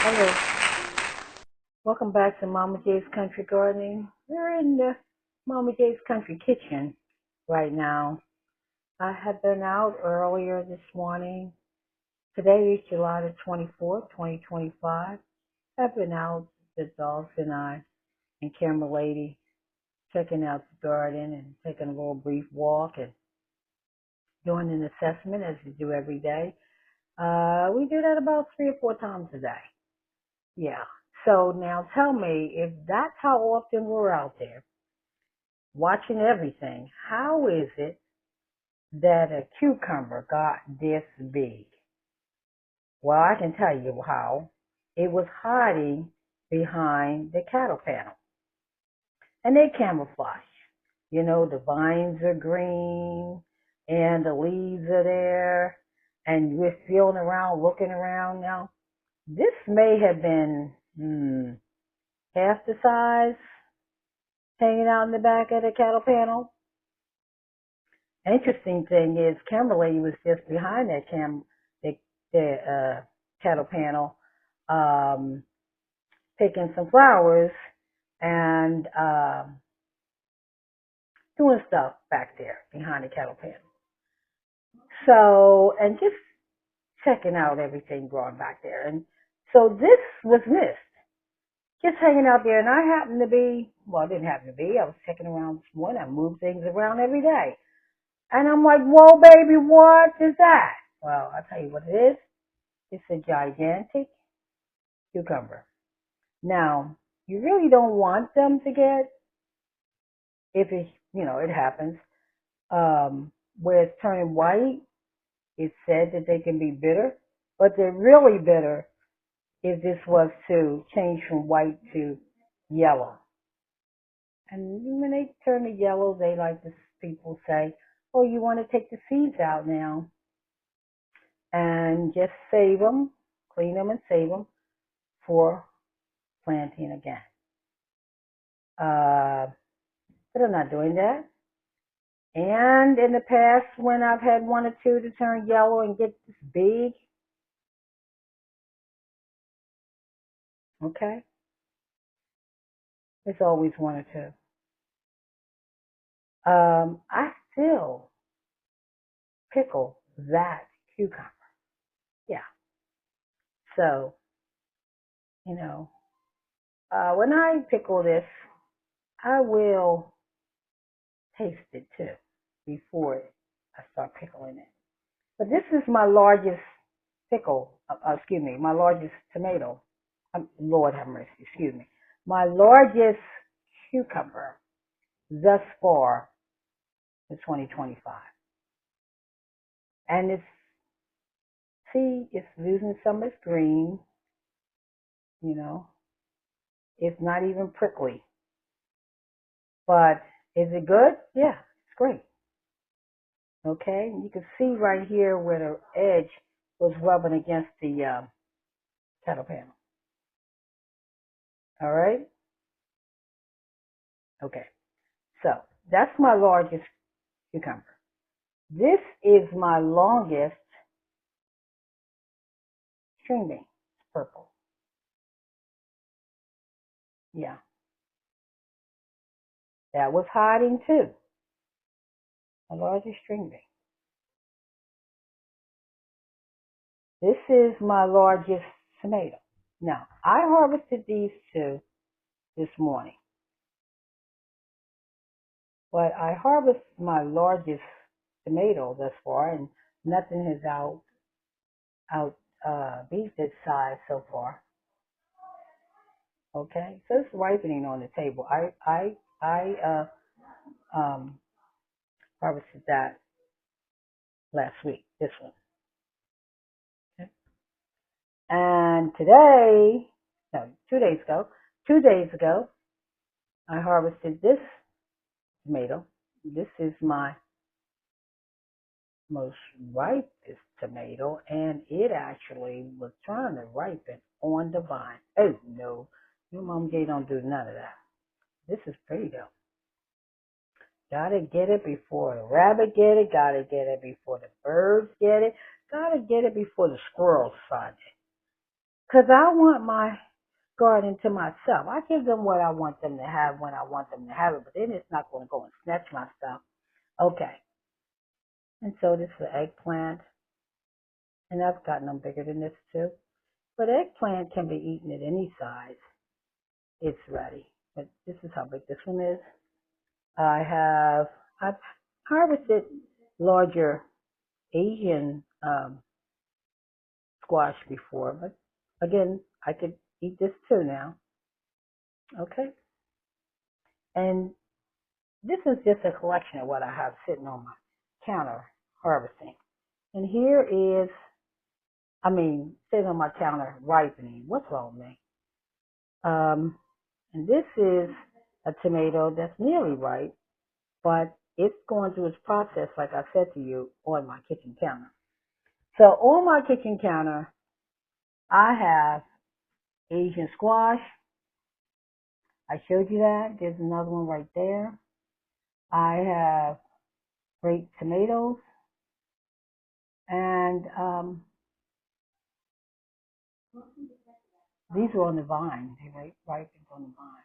Hello, welcome back to Momma J's Country Gardening. We're in the Momma J's Country Kitchen right now. I have been out earlier this morning. Today is July the 24th, 2025. I've been out, the dogs and I, and Camera Lady, checking out the garden and taking a little brief walk and doing an assessment as we do every day. We do that about 3 or 4 times a day. Yeah. So now tell me, if that's how often we're out there watching everything, how is it that a cucumber got this big? Well, I can tell you how. It was hiding behind the cattle panel. And they camouflage. You know, the vines are green and the leaves are there. And we're feeling around, looking around now. This may have been half the size hanging out in the back of the cattle panel. Interesting thing is, Kimberly was just behind that cattle panel, um, picking some flowers and doing stuff back there behind the cattle panel. So, and just checking out everything growing back there. And so this was missed. Just hanging out there, and I happened to be, well, I didn't happen to be, I was checking around this morning. I move things around every day. And I'm like, whoa, baby, what is that? Well, I'll tell you what it is. It's a gigantic cucumber. Now, you really don't want them to get, if it, it happens, where it's turning white. It's said that they can be bitter, but they're really bitter if this was to change from white to yellow. And when they turn to yellow, they like to, people say, oh, you want to take the seeds out now and just save them, clean them and save them for planting again. But I'm not doing that. And in the past, when I've had one or two to turn yellow and get this big, okay, it's always one or two. I still pickle that cucumber. Yeah. So, you know, when I pickle this, I will taste it too before I start pickling it. But this is my largest my largest tomato. Lord have mercy, excuse me. My largest cucumber thus far in 2025. And it's losing some of its green, you know. It's not even prickly. But is it good? Yeah, it's great. Okay, you can see right here where the edge was rubbing against the cattle panel. All right? Okay, so that's my largest cucumber. This is my longest string bean. It's purple. Yeah, that was hiding too. My largest string bean. This is my largest tomato. Now, I harvested these two this morning, but I harvested my largest tomato thus far, and nothing has beat this size so far. Okay, so it's ripening on the table. I harvested that last week. This one. Okay. And today, no, 2 days ago, I harvested this tomato. This is my most ripest tomato, and it actually was trying to ripen on the vine. Oh no, your Mom J don't do none of that. This is pretty though. Gotta get it before the rabbit get it. Gotta get it before the birds get it. Gotta get it before the squirrels find it. Because I want my garden to myself. I give them what I want them to have when I want them to have it, but then it's not going to go and snatch my stuff. Okay. And so this is the eggplant. And I've gotten them bigger than this too. But eggplant can be eaten at any size. It's ready. But this is how big this one is. I've harvested larger Asian squash before, but again, I could eat this too now. Okay. And this is just a collection of what I have sitting on my counter harvesting. And here is, sitting on my counter ripening. What's wrong with me? And this is a tomato that's nearly ripe, but it's going through its process, like I said to you, on my kitchen counter. So on my kitchen counter, I have Asian squash. I showed you that. There's another one right there. I have grape tomatoes. And these are on the vine. They ripened on the vine.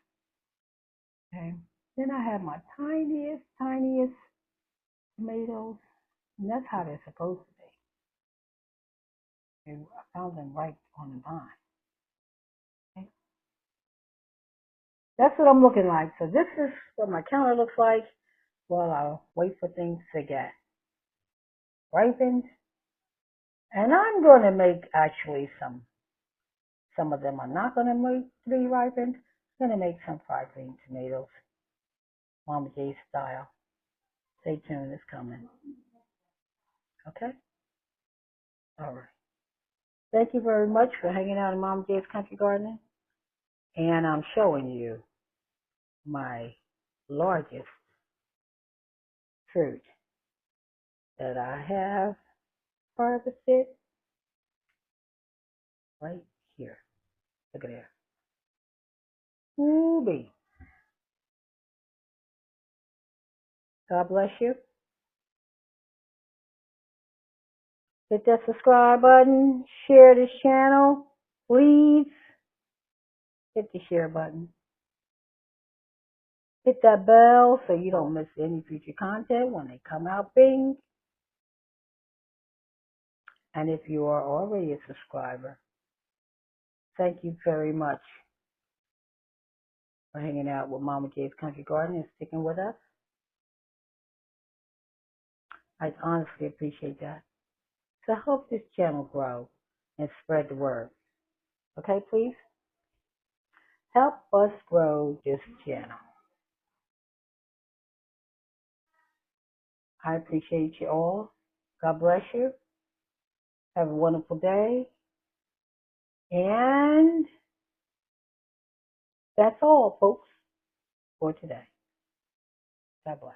Okay. Then I have my tiniest tomatoes. And that's how they're supposed to be. I found them ripe on the vine. Okay. That's what I'm looking like. So this is what my counter looks like while I wait for things to get ripened. And I'm going to make actually some of them are not going to be ripened. I'm going to make some fried green tomatoes, Momma J style. Stay tuned, it's coming. Okay? All right. Thank you very much for hanging out in Momma J's Country Gardening. And I'm showing you my largest fruit that I have harvested right here. Look at there. Ooh-bee. God bless you. Hit that subscribe button. Share this channel. Please hit the share button. Hit that bell so you don't miss any future content when they come out. Bing. And if you are already a subscriber, thank you very much for hanging out with Momma J's Country Garden and sticking with us. I honestly appreciate that. So help this channel grow and spread the word. Okay, please? Help us grow this channel. I appreciate you all. God bless you. Have a wonderful day. And that's all, folks, for today. God bless.